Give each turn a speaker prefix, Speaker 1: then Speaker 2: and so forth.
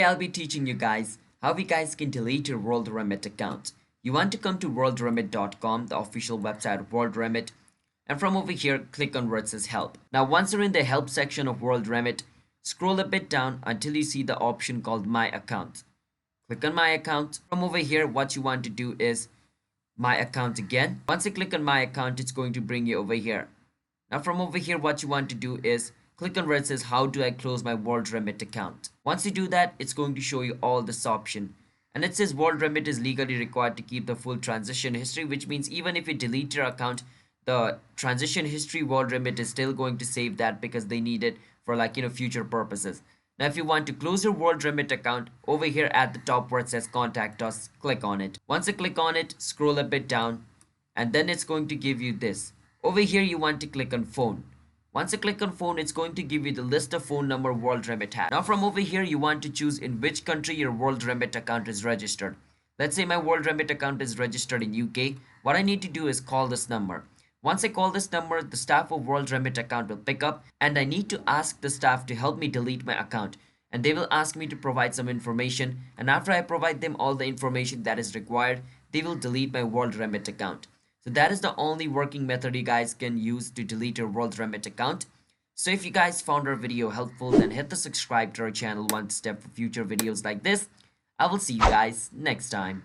Speaker 1: I'll be teaching you guys how you guys can delete your WorldRemit account. You want to come to worldremit.com, the official website of WorldRemit, and from over here, click on where it says help. Now, once you're in the help section of WorldRemit, scroll a bit down until you see the option called My Account. Click on My Account. From over here, what you want to do is My Account again. Once you click on My Account, it's going to bring you over here. Now from over here, what you want to do is click on where it says how do I close my WorldRemit account. Once you do that, it's going to show you all this option. And it says WorldRemit is legally required to keep the full transition history, which means even if you delete your account, the transition history WorldRemit is still going to save that because they need it for future purposes. Now if you want to close your WorldRemit account, over here at the top where it says contact us, click on it. Once you click on it, scroll a bit down and then it's going to give you this. Over here you want to click on phone. Once you click on phone, it's going to give you the list of phone number WorldRemit has. Now from over here you want to choose in which country your WorldRemit account is registered. Let's say my WorldRemit account is registered in UK. What I need to do is call this number. Once I call this number, the staff of WorldRemit account will pick up and I need to ask the staff to help me delete my account. And they will ask me to provide some information, and after I provide them all the information that is required, they will delete my WorldRemit account. So that is the only working method you guys can use to delete your WorldRemit account. So if you guys found our video helpful, then hit the subscribe to our channel one step for future videos like this. I will see you guys next time.